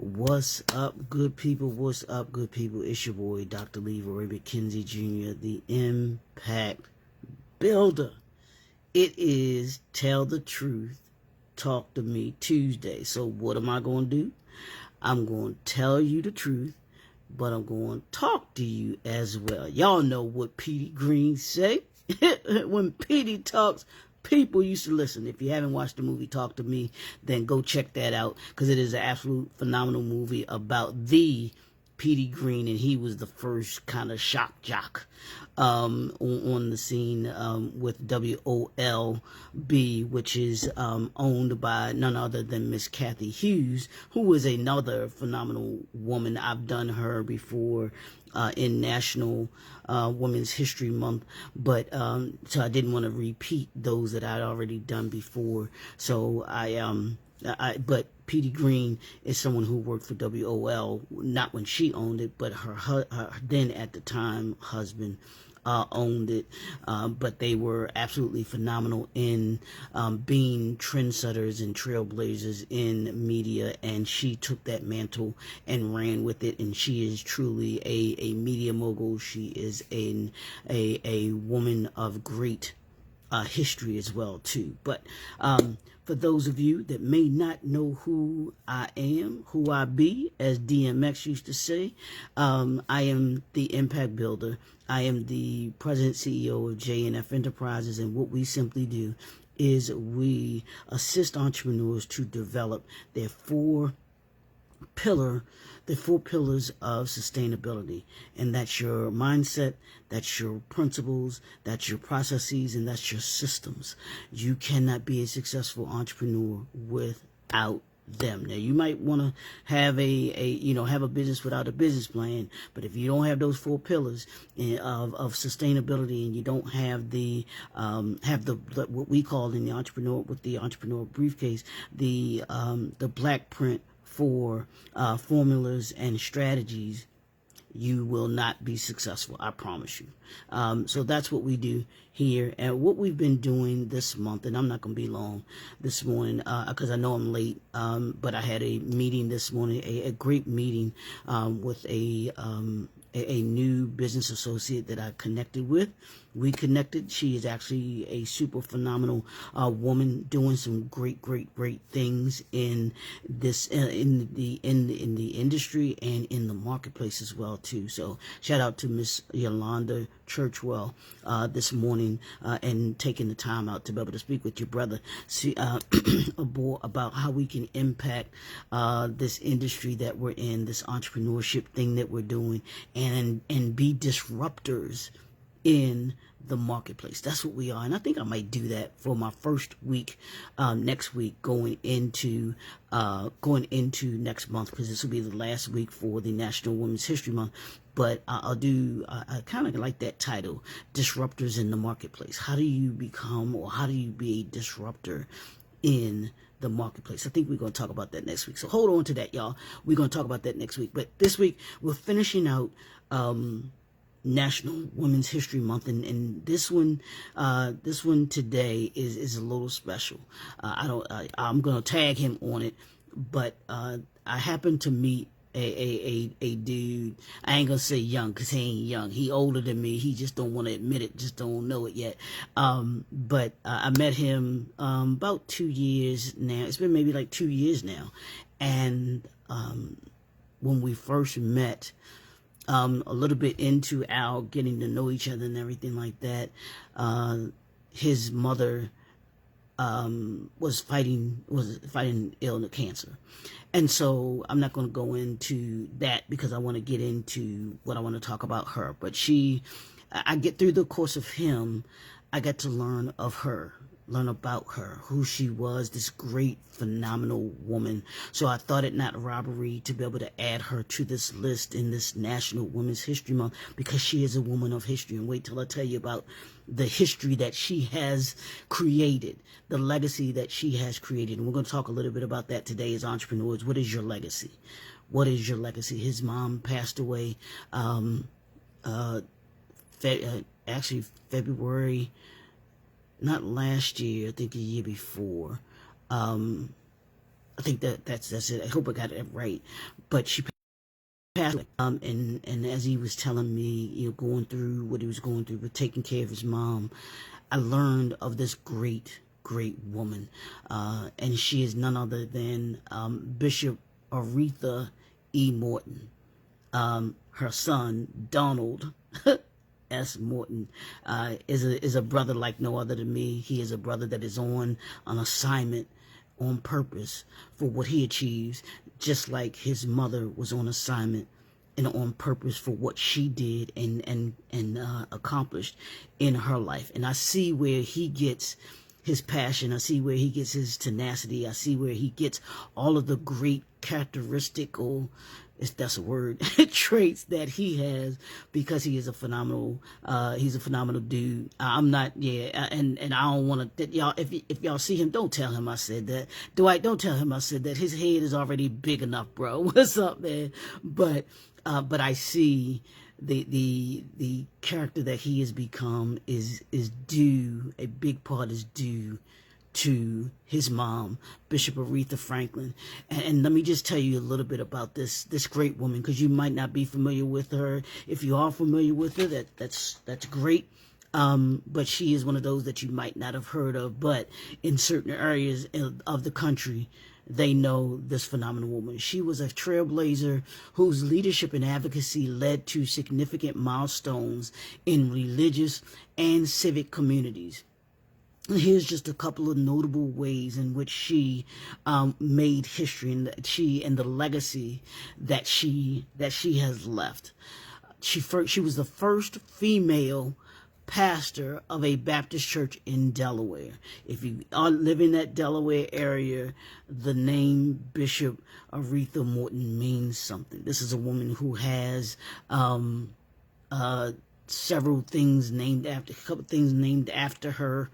What's up, good people? What's up, good people? It's your boy, Dr. Leroy McKenzie Jr., the Impact Builder. It is Tell the Truth, Talk to Me Tuesday. So what am I going to do? I'm going to tell you the truth, but I'm going to talk to you as well. Y'all know what Petey Green say. When Petey talks, people used to listen. If you haven't watched the movie Talk to Me, then go check that out, because it is an absolute phenomenal movie about the Petey Green, and he was the first kind of shock jock on the scene with WOLB, which is owned by none other than Miss Kathy Hughes, who is another phenomenal woman. I've done her before in National Women's History Month, but so I didn't want to repeat those that I'd already done before. So but Petey Green is someone who worked for WOL, not when she owned it, but her then at the time husband owned it. But they were absolutely phenomenal in being trendsetters and trailblazers in media, and she took that mantle and ran with it, and she is truly a media mogul. She is a woman of great history as well too. But for those of you that may not know who I am, who I be, as DMX used to say, I am the Impact Builder. I am the President CEO of JNF Enterprises, and what we simply do is we assist entrepreneurs to develop their four pillars of sustainability, and that's your mindset, that's your principles, that's your processes, and that's your systems. You cannot be a successful entrepreneur without them. Now, you might want to have have a business without a business plan, but if you don't have those four pillars of sustainability, and you don't have the what we call in the entrepreneur, with the entrepreneur briefcase, the black print for formulas and strategies, you will not be successful, I promise you. So that's what we do here, and what we've been doing this month, and I'm not going to be long this morning because I know I'm late, but I had a meeting this morning, a great meeting with a new business associate that I connected with. We connected. She is actually a super phenomenal woman, doing some great things in this in the industry and in the marketplace as well too. So shout out to Miss Yolanda Churchwell this morning, and taking the time out to be able to speak with your brother about how we can impact this industry that we're in, this entrepreneurship thing that we're doing, and be disruptors in the marketplace. That's what we are, and I think I might do that for my first week next week, going into next month, because this will be the last week for the National Women's History Month. But I kind of like that title, Disruptors in the Marketplace. How do you become, or how do you be a disruptor in the marketplace? I think we're going to talk about that next week. So hold on to that, y'all. We're going to talk about that next week. But this week, we're finishing out National Women's History Month, and this one today is a little special. I'm gonna tag him on it, but I happened to meet a dude. I ain't gonna say young, because he ain't young. He older than me. He just don't want to admit it, just don't know it yet. But I met him about 2 years now. It's been maybe like 2 years now, and when we first met, a little bit into our getting to know each other and everything like that, his mother was fighting ill cancer. And so I'm not going to go into that, because I want to get into what I want to talk about her. But I get through the course of him, I got to learn about her, who she was, this great, phenomenal woman. So I thought it not robbery to be able to add her to this list in this National Women's History Month, because she is a woman of history. And wait till I tell you about the history that she has created, the legacy that she has created. And we're going to talk a little bit about that today as entrepreneurs. What is your legacy? What is your legacy? His mom passed away actually February, not last year, I think the year before. I think that's it. I hope I got it right. But she passed away. And as he was telling me, going through what he was going through with taking care of his mom, I learned of this great woman, and she is none other than Bishop Aretha E. Morton. Her son Donald S. Morton is a brother like no other to me. He is a brother that is on assignment, on purpose for what he achieves, just like his mother was on assignment and on purpose for what she did and accomplished in her life. And I see where he gets his passion. I see where he gets his tenacity. I see where he gets all of the great characteristical, if that's a word, traits that he has, because he is a phenomenal dude. I'm not, and I don't want to, y'all, if y'all see him, don't tell him I said that. Dwight, don't tell him I said that. His head is already big enough, bro. What's up, man? But I see the character that he has become is due, a big part is due to his mom, Bishop Aretha Franklin. And let me just tell you a little bit about this great woman, because you might not be familiar with her. If you are familiar with her, that's great. But she is one of those that you might not have heard of, but in certain areas of the country, they know this phenomenal woman. She was a trailblazer whose leadership and advocacy led to significant milestones in religious and civic communities. Here's just a couple of notable ways in which she made history, and the legacy that she has left. She was the first female pastor of a Baptist church in Delaware. If you live in that Delaware area, the name Bishop Aretha Morton means something. This is a woman who has several things named after, a couple things named after her,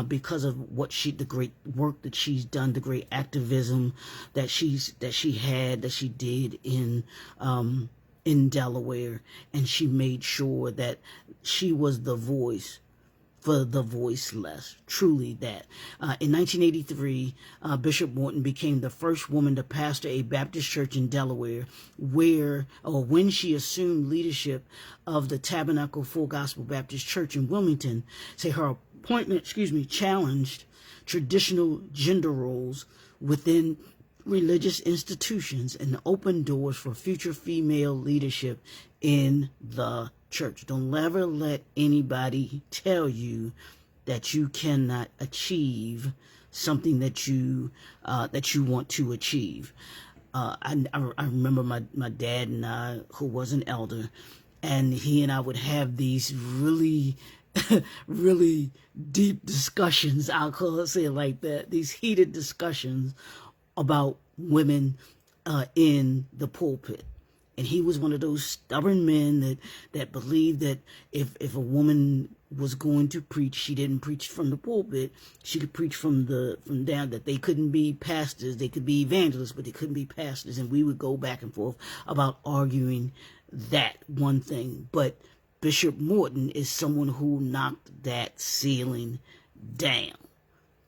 because of the great work that she's done, the great activism that she did in Delaware, and she made sure that she was the voice for the voiceless. Truly that. In 1983, Bishop Morton became the first woman to pastor a Baptist church in Delaware, when she assumed leadership of the Tabernacle Full Gospel Baptist Church in Wilmington. Her appointment, challenged traditional gender roles within religious institutions and opened doors for future female leadership in the church. Don't ever let anybody tell you that you cannot achieve something that you want to achieve. I remember my dad and I, who was an elder, and he and I would have these really really deep discussions. I'll say it like that. These heated discussions about women in the pulpit. And he was one of those stubborn men that believed that if a woman was going to preach, she didn't preach from the pulpit. She could preach from down, that they couldn't be pastors. They could be evangelists, but they couldn't be pastors. And we would go back and forth about arguing that one thing. But Bishop Morton is someone who knocked that ceiling down.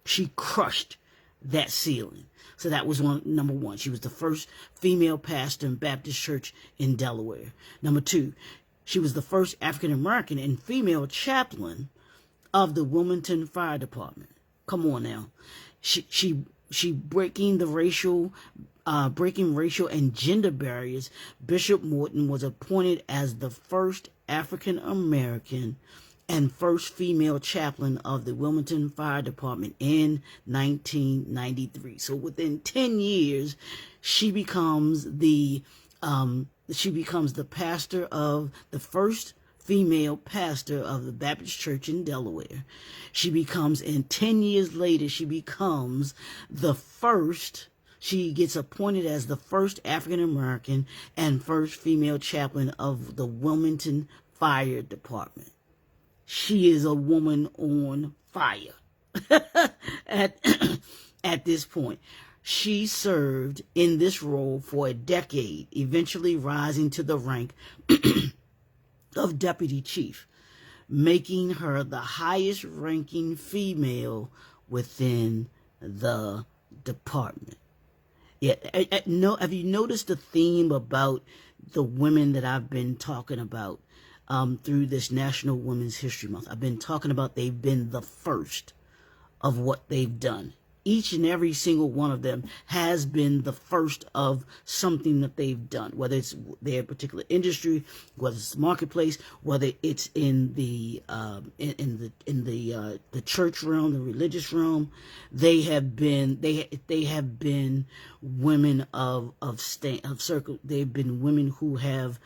She crushed that ceiling. So that was number one. She was the first female pastor in Baptist church in Delaware. Number two, she was the first African American and female chaplain of the Wilmington Fire Department. Come on now. She breaking racial and gender barriers. Bishop Morton was appointed as the first African American and first female chaplain of the Wilmington Fire Department in 1993. So within 10 years, she becomes the pastor of the first female pastor of the Baptist church in Delaware. And 10 years later, she gets appointed as the first African American and first female chaplain of the Wilmington Fire Department. She is a woman on fire at this point. She served in this role for a decade, eventually rising to the rank of deputy chief, making her the highest ranking female within the department. Yeah, no. Have you noticed the theme about the women that I've been talking about through this National Women's History Month? I've been talking about they've been the first of what they've done. Each and every single one of them has been the first of something that they've done, whether it's their particular industry, whether it's the marketplace, whether it's in the the church realm, the religious realm. They have been women of circle. They've been women who have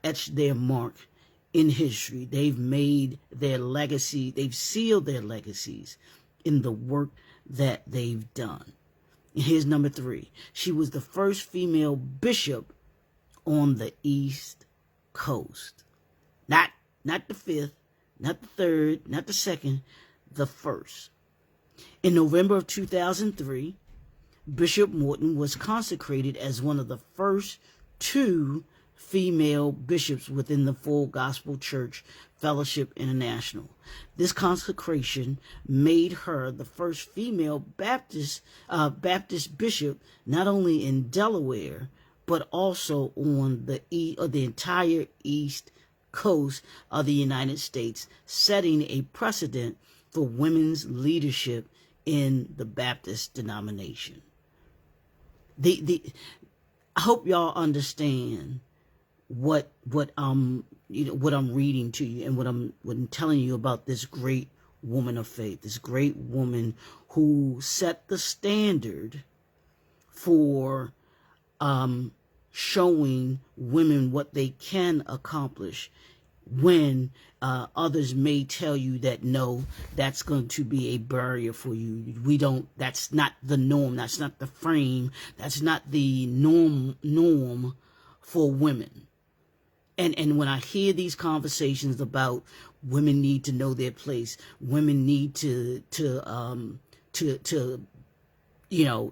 etched their mark in history. They've made their legacy. They've sealed their legacies in the work that they've done. And here's number 3. She was the first female bishop on the East Coast. Not the 5th, not the 3rd, not the 2nd, the first. In November of 2003, Bishop Morton was consecrated as one of the first 2 female bishops within the Full Gospel Church Fellowship International. This consecration made her the first female Baptist bishop, not only in Delaware, but also on the entire East Coast of the United States, setting a precedent for women's leadership in the Baptist denomination. I hope y'all understand what I'm reading to you and what I'm telling you about this great woman of faith, this great woman who set the standard for showing women what they can accomplish when others may tell you that no, that's going to be a barrier for you. That's not the norm. That's not the frame. That's not the norm for women. And when I hear these conversations about women need to know their place, women need to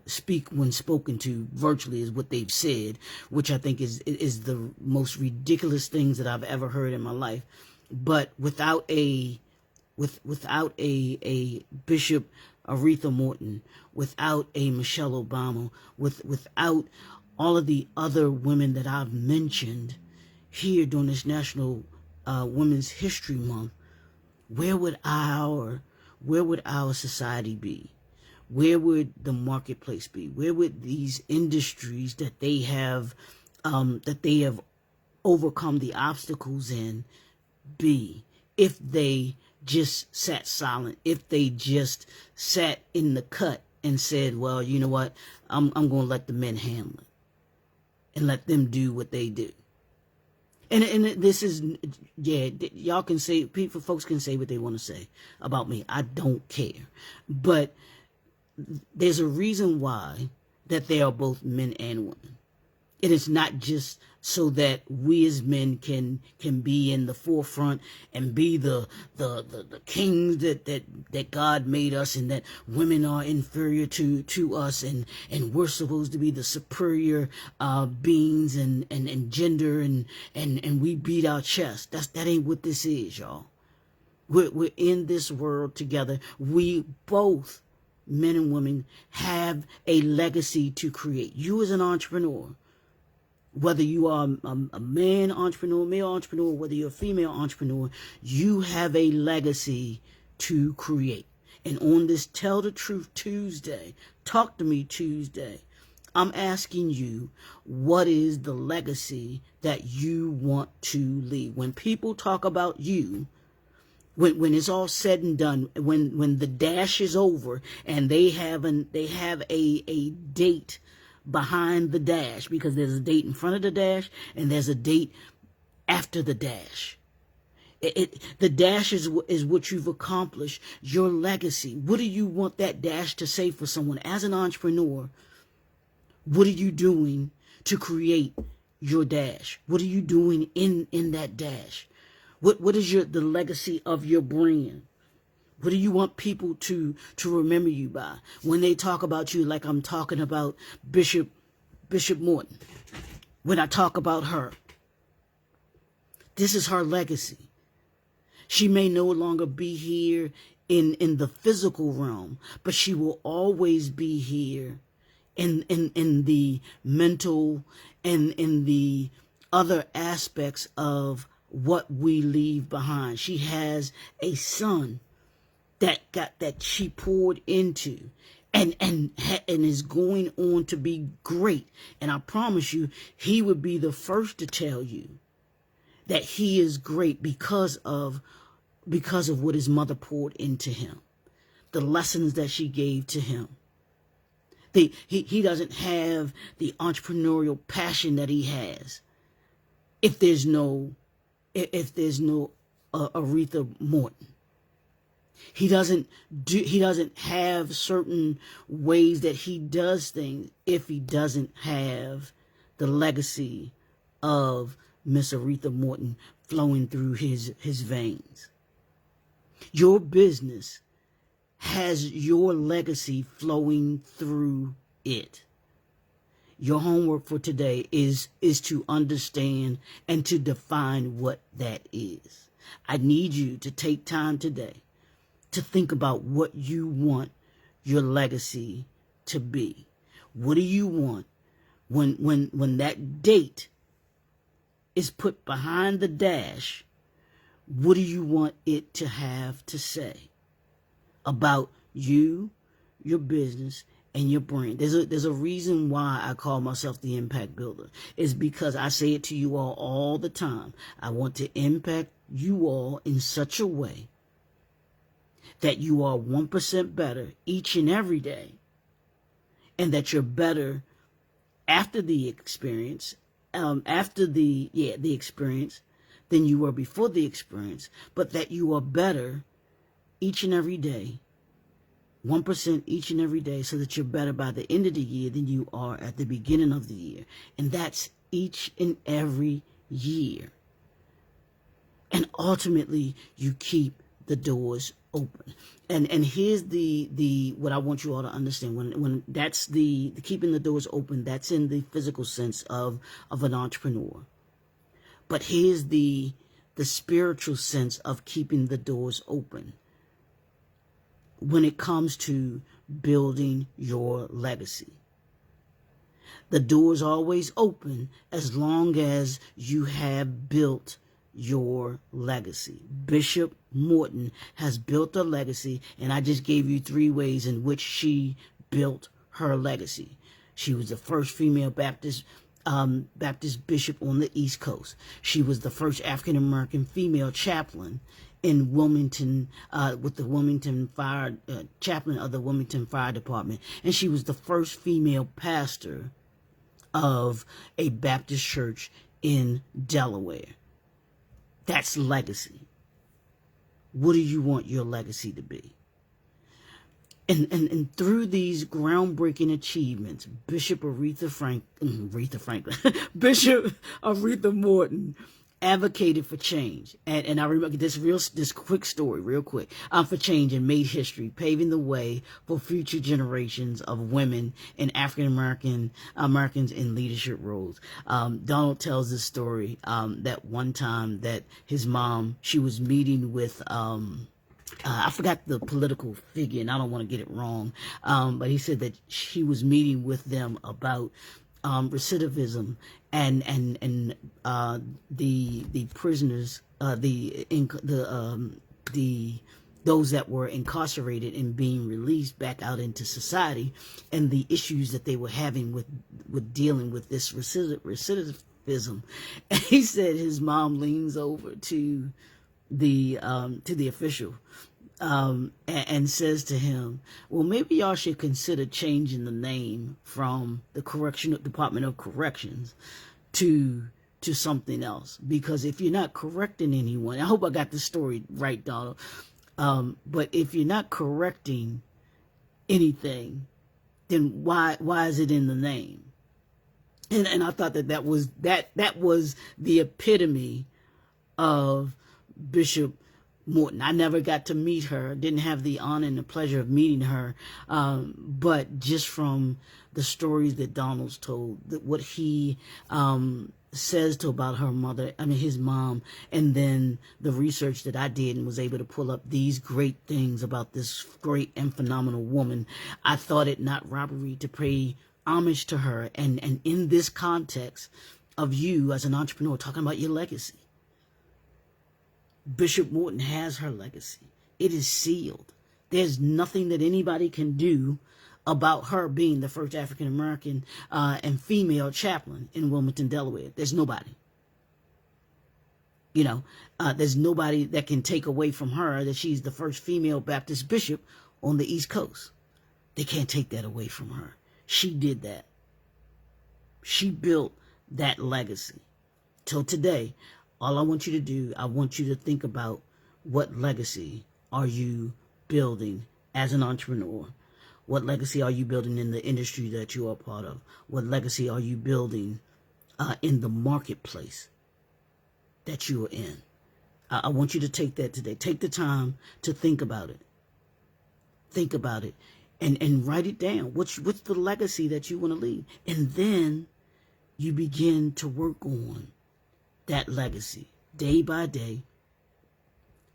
speak when spoken to, virtually is what they've said, which I think is the most ridiculous things that I've ever heard in my life. But without a Bishop Aretha Morton, without a Michelle Obama, without all of the other women that I've mentioned here during this National Women's History Month, where would our society be? Where would the marketplace be? Where would these industries that they have overcome the obstacles in be if they just sat silent? If they just sat in the cut and said, "Well, you know what? I'm going to let the men handle it and let them do what they do." And this is, y'all can say, folks can say what they want to say about me. I don't care. But there's a reason why that they are both men and women. It is not just so that we as men can be in the forefront and be the kings that God made us, and that women are inferior to us, and we're supposed to be the superior beings and gender, and we beat our chest. That ain't what this is, y'all. We're in this world together. We both, men and women, have a legacy to create. You as an entrepreneur, whether you are a man entrepreneur, male entrepreneur, whether you're a female entrepreneur, you have a legacy to create. And on this Tell the Truth Tuesday, Talk to Me Tuesday, I'm asking you, what is the legacy that you want to leave? When people talk about you, when it's all said and done, when the dash is over and they have a date behind the dash, because there's a date in front of the dash and there's a date after the dash. The dash is what you've accomplished, your legacy. What do you want that dash to say for someone? As an entrepreneur, what are you doing to create your dash? What are you doing in that dash? What is the legacy of your brand? What do you want people to remember you by when they talk about you, like I'm talking about Bishop Morton? When I talk about her, this is her legacy. She may no longer be here in the physical realm, but she will always be here in the mental and in the other aspects of what we leave behind. She has a son that she poured into and is going on to be great. And I promise you, he would be the first to tell you that he is great because of what his mother poured into him, the lessons that she gave to him. He doesn't have the entrepreneurial passion that he has if there's no Aretha Morton. He doesn't have certain ways that he does things if he doesn't have the legacy of Miss Aretha Morton flowing through his veins. Your business has your legacy flowing through it. Your homework for today is to understand and to define what that is. I need you to take time today to think about what you want your legacy to be. What do you want when that date is put behind the dash? What do you want it to have to say about you, your business, and your brand? There's a reason why I call myself the Impact Builder. It's because I say it to you all the time. I want to impact you all in such a way that you are 1% better each and every day, and that you're better after the experience, the experience than you were before the experience, but that you are better each and every day, 1% each and every day, so that you're better by the end of the year than you are at the beginning of the year. And that's each and every year. And ultimately, you keep the doors open. And here's the what I want you all to understand. When that's the keeping the doors open, that's in the physical sense of an entrepreneur. But here's the spiritual sense of keeping the doors open when it comes to building your legacy. The door's always open as long as you have built your legacy. Bishop Morton has built a legacy, and I just gave you 3 ways in which she built her legacy. She was the first female Baptist bishop on the East Coast. She was the first African American female chaplain in Wilmington, with the Wilmington Fire chaplain of the Wilmington Fire Department, and she was the first female pastor of a Baptist church in Delaware. That's legacy. What do you want your legacy to be? And through these groundbreaking achievements, Bishop Aretha Morton advocated for change. And I remember this quick story, real quick, for change, and made history, paving the way for future generations of women and African Americans in leadership roles. Donald tells this story, that one time that his mom, she was meeting with, I forgot the political figure, and I don't want to get it wrong, but he said that she was meeting with them about recidivism and the prisoners, those that were incarcerated and being released back out into society, and the issues that they were having with dealing with this recidivism. And he said his mom leans over to the official, and says to him, well, maybe y'all should consider changing the name from the Department of Corrections to something else, because if you're not correcting anyone, I hope I got the story right, Donald, but if you're not correcting anything, then why is it in the name? And I thought that was the epitome of Bishop Morton. I never got to meet her, didn't have the honor and the pleasure of meeting her, but just from the stories that Donald's told, that what he says about her mother, his mom, and then the research that I did and was able to pull up these great things about this great and phenomenal woman, I thought it not robbery to pay homage to her, and in this context of you as an entrepreneur talking about your legacy. Bishop Morton has her legacy. It is sealed. There's nothing that anybody can do about her being the first African American and female chaplain in Wilmington, Delaware. There's nobody. You know, there's nobody that can take away from her that she's the first female Baptist bishop on the East Coast. They can't take that away from her. She did that. She built that legacy. Till today, all I want you to do, I want you to think about what legacy are you building as an entrepreneur? What legacy are you building in the industry that you are part of? What legacy are you building in the marketplace that you are in? I want you to take that today. Take the time to think about it. Think about it and write it down. What's the legacy that you want to leave? And then you begin to work on that legacy day by day,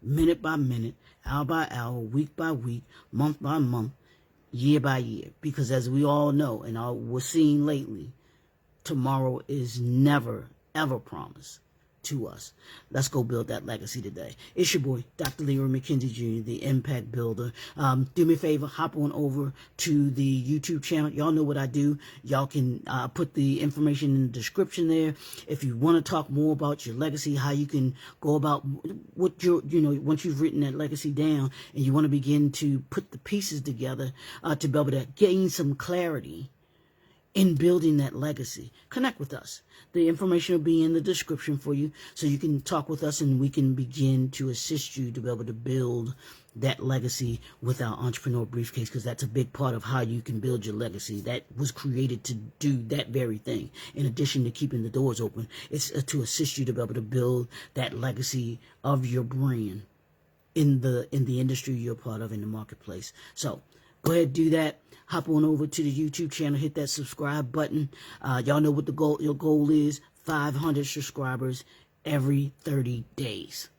minute by minute, hour by hour, week by week, month by month, year by year. Because as we all know, and we're seeing lately, tomorrow is never, ever promised to us. Let's go build that legacy today. It's your boy, Dr. Leroy McKenzie Jr., the Impact Builder. Do me a favor, hop on over to the YouTube channel. Y'all know what I do. Y'all can put the information in the description there. If you want to talk more about your legacy, how you can go about what once you've written that legacy down and you want to begin to put the pieces together to be able to gain some clarity in building that legacy, connect with us. The information will be in the description for you, so you can talk with us and we can begin to assist you to be able to build that legacy with our entrepreneur briefcase, because that's a big part of how you can build your legacy. That was created to do that very thing. In addition to keeping the doors open, it's to assist you to be able to build that legacy of your brand in the industry you're part of, in the marketplace. So go ahead, do that. Hop on over to the YouTube channel, hit that subscribe button. Y'all know what your goal is, 500 subscribers every 30 days.